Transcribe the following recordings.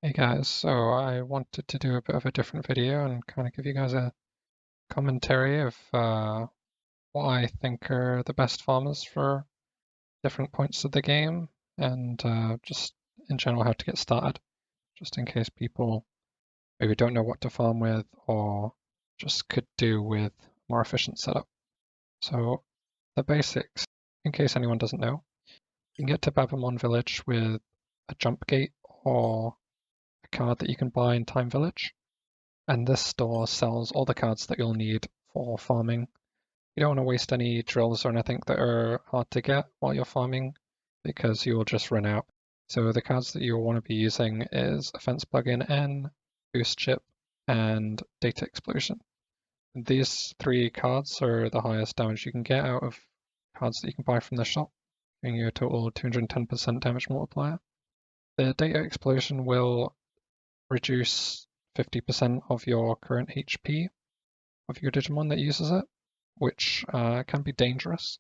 Hey guys, so I wanted to do a bit of a different video and kind of give you guys a commentary of what I think are the best farmers for different points of the game and just in general how to get started, just in case people maybe don't know what to farm with or just could do with more efficient setup. So the basics, in case anyone doesn't know, you can get to Gabumon Village with a jump gate or a card that you can buy in Time Village. And this store sells all the cards that you'll need for farming. You don't want to waste any drills or anything that are hard to get while you're farming because you will just run out. So the cards that you'll want to be using is Offense Plugin N, Boost Chip, and Data Explosion. These three cards are the highest damage you can get out of cards that you can buy from the shop, giving you a total 210% damage multiplier. The Data Explosion will reduce 50% of your current HP of your Digimon that uses it, which can be dangerous.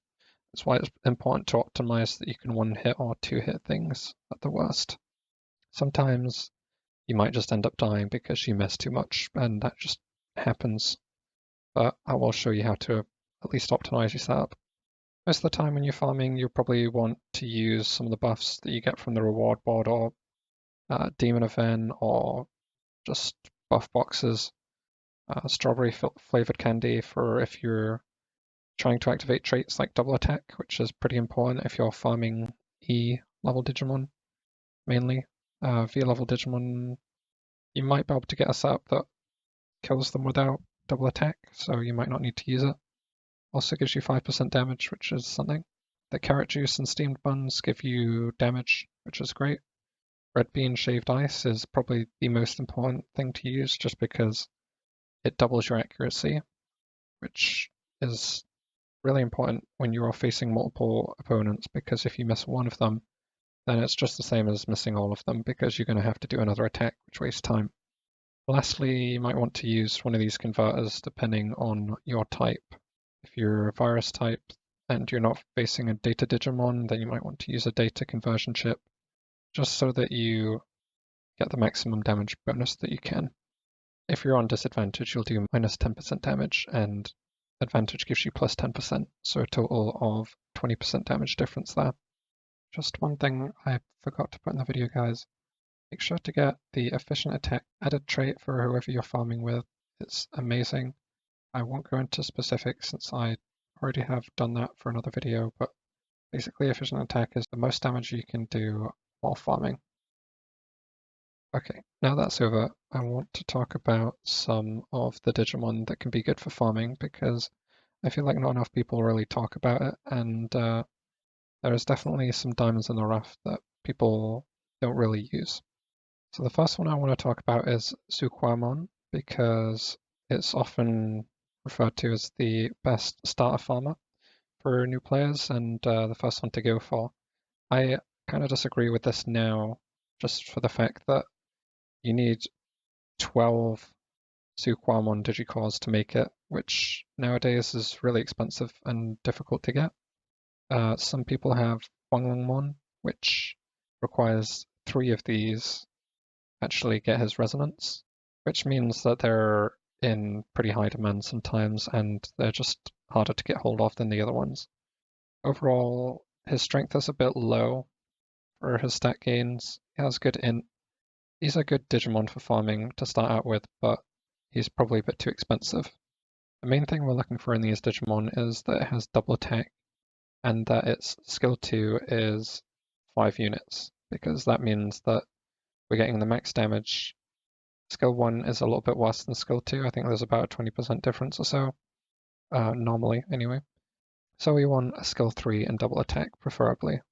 That's why it's important to optimize that you can one-hit or two-hit things at the worst. Sometimes you might just end up dying because you miss too much, and that just happens. But I will show you how to at least optimize your setup. Most of the time when you're farming, you'll probably want to use some of the buffs that you get from the reward board or demon event or just buff boxes. Strawberry flavored candy for if you're trying to activate traits like double attack, which is pretty important if you're farming E level Digimon mainly. V level Digimon, you might be able to get a setup that kills them without double attack, so you might not need to use it. Also gives you 5% damage, which is something. The carrot juice and steamed buns give you damage, which is great. Red bean shaved ice is probably the most important thing to use just because it doubles your accuracy, which is really important when you are facing multiple opponents, because if you miss one of them, then it's just the same as missing all of them because you're going to have to do another attack, which wastes time. Lastly, you might want to use one of these converters depending on your type. If you're a virus type and you're not facing a data Digimon, then you might want to use a data conversion chip just so that you get the maximum damage bonus that you can. If you're on disadvantage, you'll do minus 10% damage, and advantage gives you plus 10%, so a total of 20% damage difference there. Just one thing I forgot to put in the video, guys. Make sure to get the efficient attack added trait for whoever you're farming with. It's amazing. I won't go into specifics since I already have done that for another video, but basically efficient attack is the most damage you can do while farming. Okay, now that's over, I want to talk about some of the Digimon that can be good for farming because I feel like not enough people really talk about it, and there is definitely some diamonds in the rough that people don't really use. So the first one I want to talk about is Zhuqiaomon because it's often referred to as the best starter farmer for new players and the first one to go for. I kind of disagree with this now just for the fact that you need 12 Zhuqiaomon Digicores to make it, which nowadays is really expensive and difficult to get. Some people have Wanglongmon, which requires 3 of these actually get his resonance, which means that they're in pretty high demand sometimes and they're just harder to get hold of than the other ones. Overall, his strength is a bit low for his stat gains. He has good int. He's a good Digimon for farming to start out with, but he's probably a bit too expensive. The main thing we're looking for in these Digimon is that it has double attack and that its skill 2 is 5 units, because that means that we're getting the max damage. Skill 1 is a little bit worse than skill 2. I think there's about a 20% difference or so, normally anyway. So we want a skill 3 and double attack, preferably.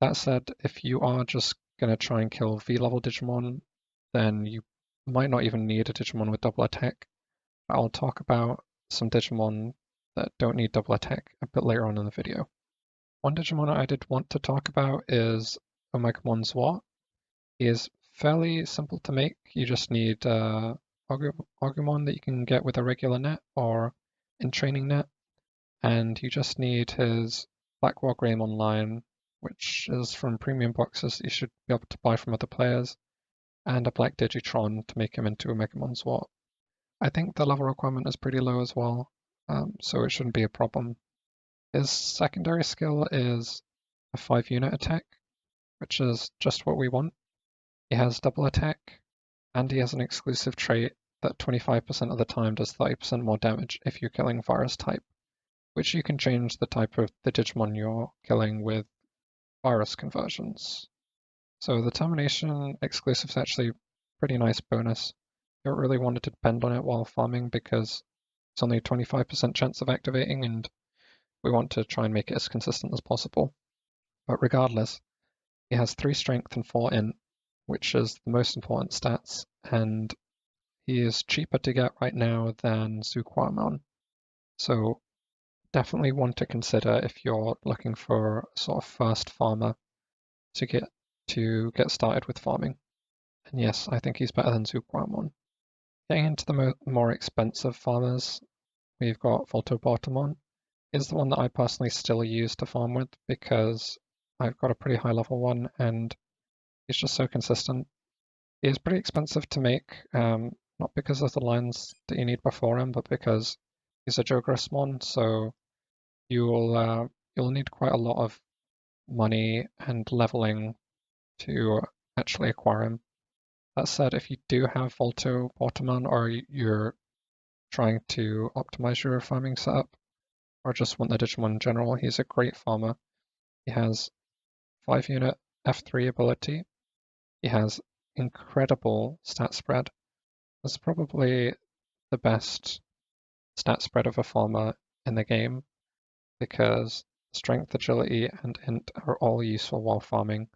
That said, if you are just going to try and kill V-level Digimon, then you might not even need a Digimon with double attack. I'll talk about some Digimon that don't need double attack a bit later on in the video. One Digimon I did want to talk about is Omegamon Zwart. He is fairly simple to make. You just need Agumon that you can get with a regular net or in training net, and you just need his Black War Greymon line, which is from premium boxes that you should be able to buy from other players. and a black Digitron to make him into Omegamon Zwart. I think the level requirement is pretty low as well, so it shouldn't be a problem. His secondary skill is a 5-unit attack, which is just what we want. He has double attack, and he has an exclusive trait that 25% of the time does 30% more damage if you're killing virus type, which you can change the type of the Digimon you're killing with virus conversions. So the Termination exclusive is actually a pretty nice bonus. I don't really want to depend on it while farming because it's only a 25% chance of activating, and we want to try and make it as consistent as possible. But regardless, he has 3 strength and 4 int, which is the most important stats, and he is cheaper to get right now than Zhuqiaomon. So definitely one to consider if you're looking for a sort of first farmer to get started with farming. And yes, I think he's better than Zhuqiaomon. Getting into the more expensive farmers, we've got Voltobautamon. Is the one that I personally still use to farm with because I've got a pretty high level one and he's just so consistent. He is pretty expensive to make, not because of the lines that you need before him, but because he's a Jograsmon, so you'll need quite a lot of money and leveling to actually acquire him. That said, if you do have Voltobautamon or you're trying to optimize your farming setup, or just want the Digimon in general, he's a great farmer. He has 5-unit F3 ability. He has incredible stat spread. This is probably the best stat spread of a farmer in the game because strength, agility, and int are all useful while farming.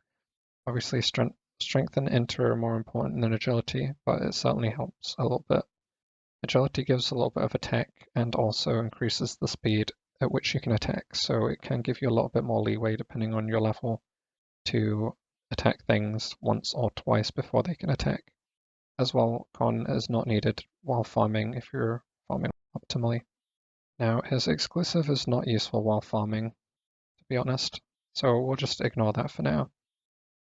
Obviously, strength and int are more important than agility, but it certainly helps a little bit. Agility gives a little bit of attack and also increases the speed at which you can attack, so it can give you a little bit more leeway depending on your level to attack things once or twice before they can attack. As well, con is not needed while farming if you're farming optimally. Now, his exclusive is not useful while farming, to be honest, so we'll just ignore that for now.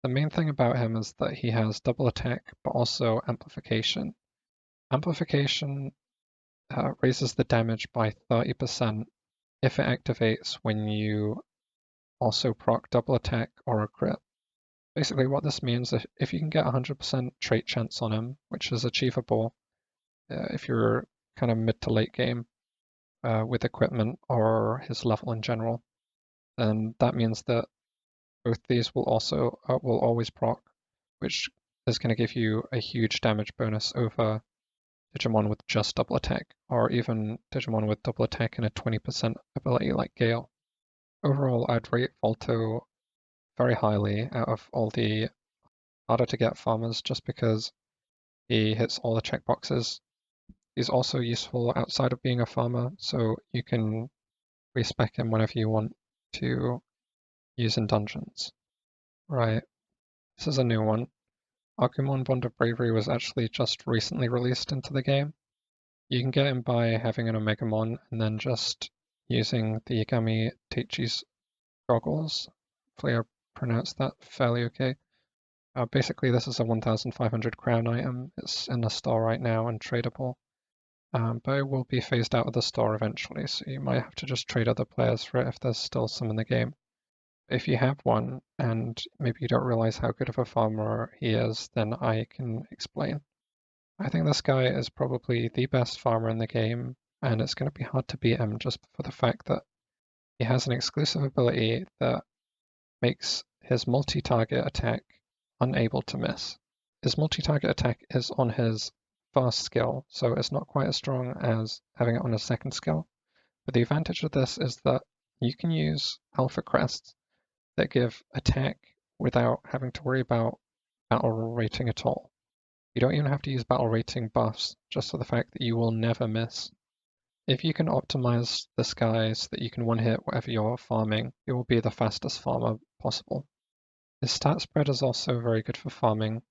The main thing about him is that he has double attack, but also amplification. Amplification raises the damage by 30% if it activates when you also proc double attack or a crit. Basically what this means is if you can get 100% trait chance on him, which is achievable if you're kind of mid to late game with equipment or his level in general, then that means that both these will always proc, which is going to give you a huge damage bonus over Digimon with just double attack, or even Digimon with double attack and a 20% ability like Gale. Overall, I'd rate Volto very highly out of all the harder to get farmers just because he hits all the checkboxes. He's also useful outside of being a farmer, so you can respec him whenever you want to use in dungeons. Right, this is a new one. Agumon Bond of Bravery was actually just recently released into the game. You can get him by having an Omegamon and then just using the Yagami Teichi's goggles. Hopefully I pronounced that fairly okay. Basically, this is a 1,500 crown item. It's in the store right now and tradable, but it will be phased out of the store eventually, so you might have to just trade other players for it if there's still some in the game. If you have one and maybe you don't realize how good of a farmer he is, then I can explain. I think this guy is probably the best farmer in the game, and it's going to be hard to beat him just for the fact that he has an exclusive ability that makes his multi-target attack unable to miss. His multi-target attack is on his first skill, so it's not quite as strong as having it on his second skill. But the advantage of this is that you can use Alpha Crests that give attack without having to worry about battle rating at all. You don't even have to use battle rating buffs, just for the fact that you will never miss. If you can optimize this guy so that you can one-hit whatever you're farming, it will be the fastest farmer possible. His stat spread is also very good for farming.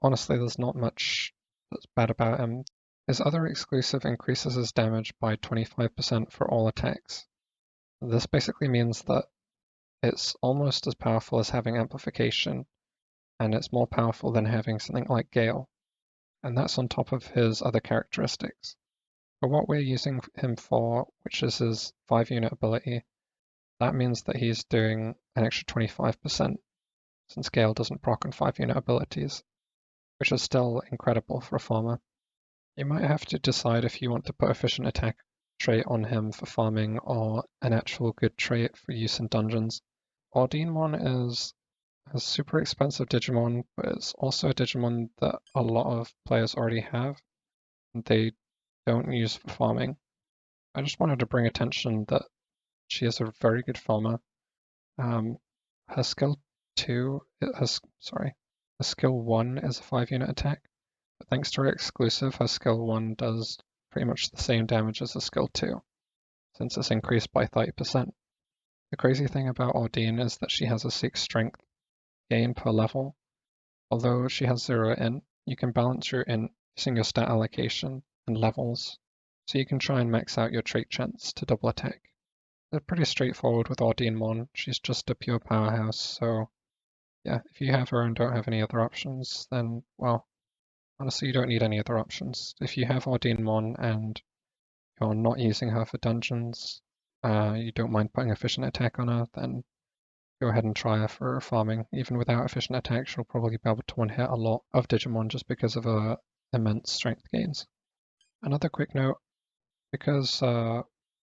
Honestly, there's not much that's bad about him. His other exclusive increases his damage by 25% for all attacks. This basically means that it's almost as powerful as having amplification, and it's more powerful than having something like Gale, and that's on top of his other characteristics. For what we're using him for, which is his 5-unit ability, that means that he's doing an extra 25%, since Gale doesn't proc on 5-unit abilities, which is still incredible for a farmer. You might have to decide if you want to put efficient attack trait on him for farming or an actual good trait for use in dungeons. Ordinemon is a super expensive Digimon, but it's also a Digimon that a lot of players already have, and they don't use for farming. I just wanted to bring attention that she is a very good farmer. Her skill 2, her skill 1 is a 5-unit attack, but thanks to her exclusive, her skill 1 does pretty much the same damage as a skill 2, since it's increased by 30%. The crazy thing about Ordine is that she has a 6 strength gain per level. Although she has 0 int, you can balance your int using your stat allocation and levels, so you can try and max out your trait chance to double attack. They're pretty straightforward with Ordinemon. She's just a pure powerhouse, so yeah, if you have her and don't have any other options, then, well, honestly, you don't need any other options. If you have Ordinemon and you're not using her for dungeons, you don't mind putting efficient attack on her, then go ahead and try her for farming. Even without efficient attack, she'll probably be able to one-hit a lot of Digimon just because of her immense strength gains. Another quick note, because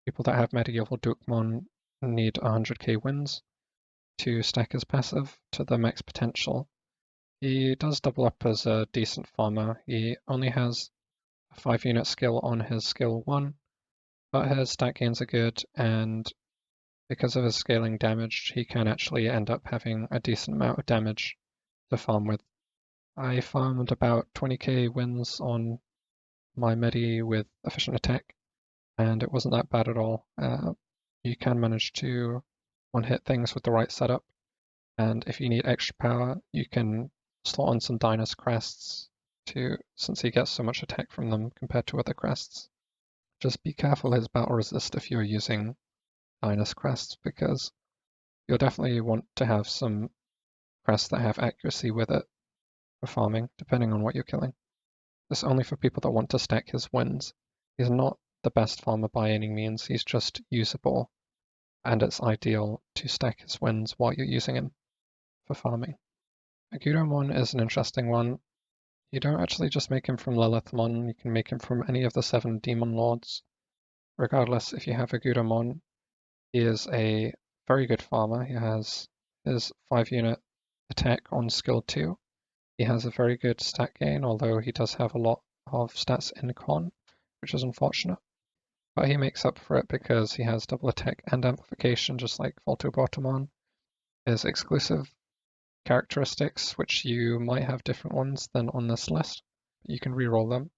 people that have medieval Dukemon need 100k wins to stack his passive to the max potential, he does double up as a decent farmer. He only has a 5-unit skill on his skill 1, but his stat gains are good, and because of his scaling damage, he can actually end up having a decent amount of damage to farm with. I farmed about 20k wins on my Medi with efficient attack, and it wasn't that bad at all. You can manage to one-hit things with the right setup, and if you need extra power, you can slot on some Dynas crests since he gets so much attack from them compared to other crests. Just be careful his battle resist if you're using Dynas crests, because you'll definitely want to have some crests that have accuracy with it for farming, depending on what you're killing. This is only for people that want to stack his wins. He's not the best farmer by any means, he's just usable, and it's ideal to stack his wins while you're using him for farming. Ogudomon is an interesting one. You don't actually just make him from Lilithmon, you can make him from any of the 7 Demon Lords. Regardless, if you have Ogudomon, he is a very good farmer. He has his 5-unit attack on skill 2. He has a very good stat gain, although he does have a lot of stats in con, which is unfortunate. But he makes up for it because he has double attack and amplification, just like Voltobautamon. His exclusive characteristics, which you might have different ones than on this list, you can reroll them.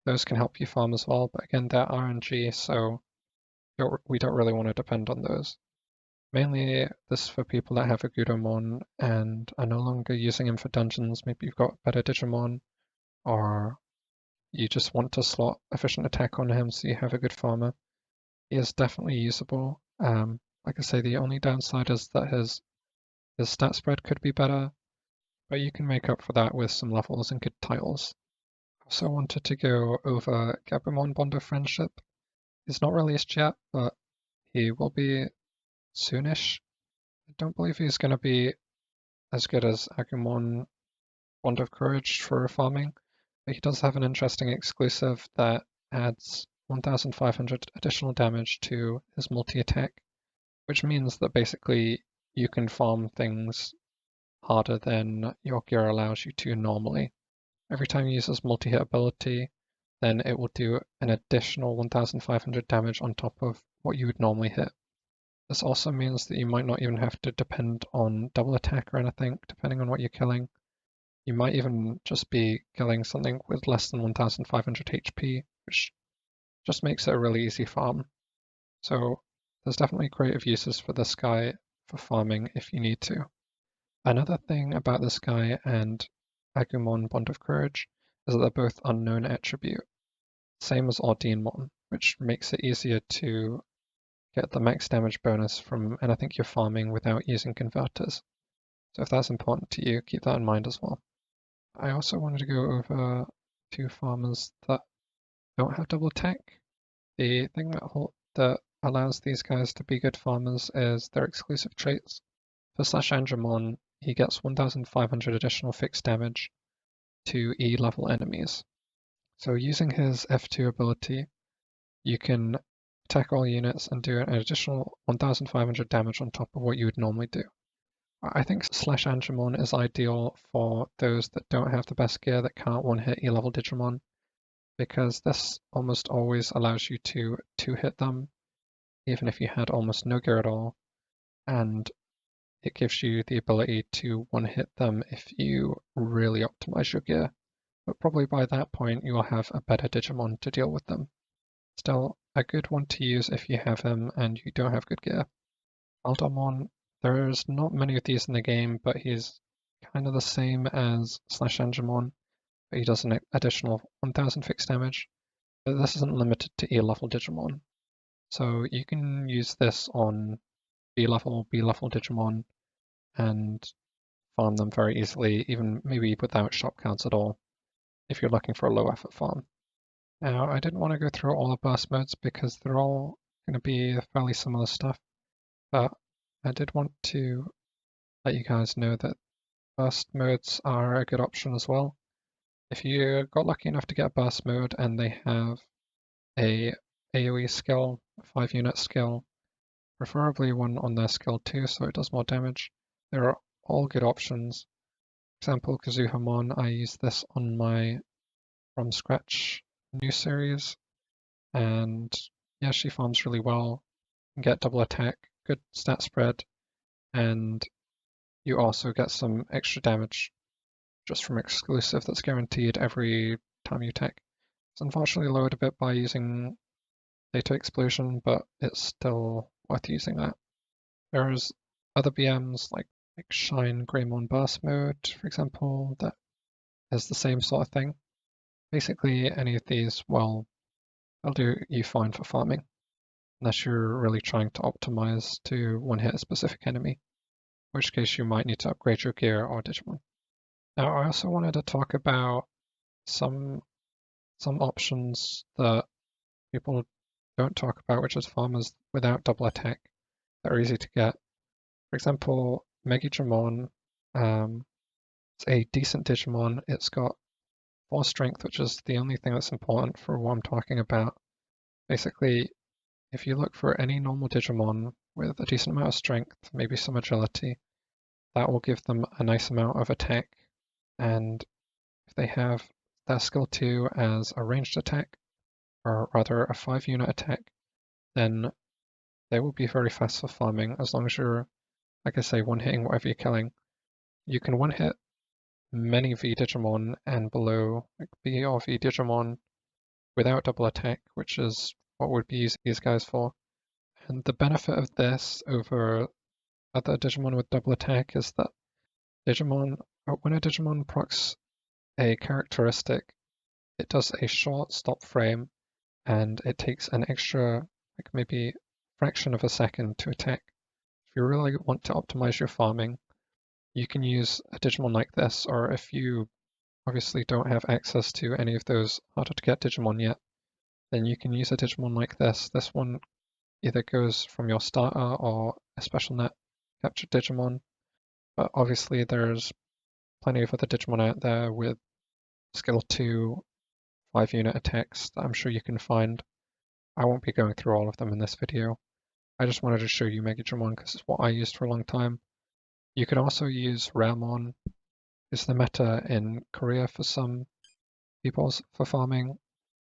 Those can help you farm as well, but again, they're RNG, so we don't really want to depend on those. Mainly this is for people that have Agumon and are no longer using him for dungeons. Maybe you've got better Digimon, or you just want to slot efficient attack on him so you have a good farmer. He is definitely usable. Like I say, the only downside is that his stat spread could be better, but you can make up for that with some levels and good titles. Also wanted to go over Gabumon Bond of Friendship. He's not released yet, but he will be soonish. I don't believe he's going to be as good as Agumon Bond of Courage for farming, but he does have an interesting exclusive that adds 1,500 additional damage to his multi-attack, which means that basically you can farm things harder than your gear allows you to normally. Every time you use his multi-hit ability, then it will do an additional 1,500 damage on top of what you would normally hit. This also means that you might not even have to depend on double attack or anything, depending on what you're killing. You might even just be killing something with less than 1,500 HP, which just makes it a really easy farm. So there's definitely creative uses for this guy for farming if you need to. Another thing about this guy and Agumon Bond of Courage is that they're both unknown attribute, same as Ordinemon, which makes it easier to get the max damage bonus from anything you're farming without using converters. So if that's important to you, keep that in mind as well. I also wanted to go over two farmers that don't have double attack. The thing that allows these guys to be good farmers is their exclusive traits. For SlashAngemon, he gets 1,500 additional fixed damage to E level enemies. So using his F2 ability, you can attack all units and do an additional 1,500 damage on top of what you would normally do. I think SlashAngemon is ideal for those that don't have the best gear that can't one-hit E-level Digimon, because this almost always allows you to two-hit them, even if you had almost no gear at all, and it gives you the ability to one-hit them if you really optimize your gear. But probably by that point you will have a better Digimon to deal with them. Still, a good one to use if you have him and you don't have good gear. Valdurmon, there's not many of these in the game, but he's kind of the same as SlashAngemon, but he does an additional 1000 fixed damage. But this isn't limited to A-level Digimon. So you can use this on B-level Digimon and farm them very easily, even maybe without shop counts at all, if you're looking for a low effort farm. Now, I didn't want to go through all the burst modes because they're all going to be fairly similar stuff, but I did want to let you guys know that burst modes are a good option as well. If you got lucky enough to get a burst mode and they have a AoE skill, a 5-unit skill, preferably one on their skill 2 so it does more damage, there are all good options. For example, Zhuqiaomon, I use this on my from scratch new series, and yeah, she farms really well, you can get double attack, good stat spread, and you also get some extra damage just from exclusive that's guaranteed every time you attack. It's unfortunately lowered a bit by using data explosion, but it's still worth using that. There's other BMs like Shine Greymon Burst Mode, for example, that is the same sort of thing. Basically, any of these, well, they'll do you fine for farming, unless you're really trying to optimize to one-hit a specific enemy, in which case you might need to upgrade your gear or Digimon. Now, I also wanted to talk about some options that people don't talk about, which is farmers without double attack that are easy to get. For example, Megamon, it's a decent Digimon. It's got 4 strength, which is the only thing that's important for what I'm talking about. Basically, if you look for any normal Digimon with a decent amount of strength, maybe some agility, that will give them a nice amount of attack. And if they have their skill 2 as a ranged attack, or rather a 5-unit attack, then they will be very fast for farming as long as you're, like I say, one-hitting whatever you're killing. You can one-hit many V Digimon and below, like B or V Digimon, without double attack, which is what we'd be using these guys for. And the benefit of this over other Digimon with double attack is that when a Digimon procs a characteristic, it does a short stop frame and it takes an extra, like maybe fraction of a second to attack. If you really want to optimize your farming, you can use a Digimon like this, or if you obviously don't have access to any of those harder to get Digimon yet, then you can use a Digimon like this. This one either goes from your starter or a special net captured Digimon, but obviously there's plenty of other Digimon out there with skill 2 5-unit attacks that I'm sure you can find. I won't be going through all of them in this video. I just wanted to show you Megamon because it's what I used for a long time. You can also use Raomon, is the meta in Korea for some people for farming,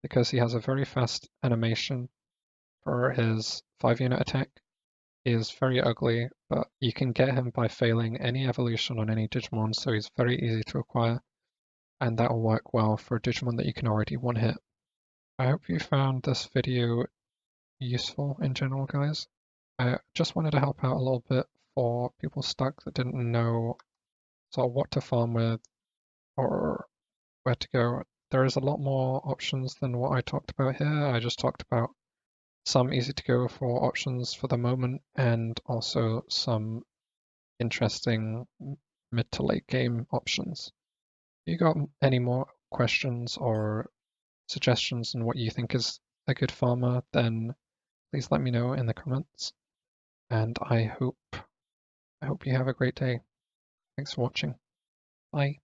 because he has a very fast animation for his 5-unit attack. He is very ugly, but you can get him by failing any evolution on any Digimon, so he's very easy to acquire, and that will work well for a Digimon that you can already one-hit. I hope you found this video useful in general, guys. I just wanted to help out a little bit for people stuck that didn't know sort of what to farm with or where to go. There is a lot more options than what I talked about here. I just talked about some easy to go for options for the moment and also some interesting mid to late game options. If you got any more questions or suggestions on what you think is a good farmer, then please let me know in the comments. And I hope you have a great day. Thanks for watching. Bye.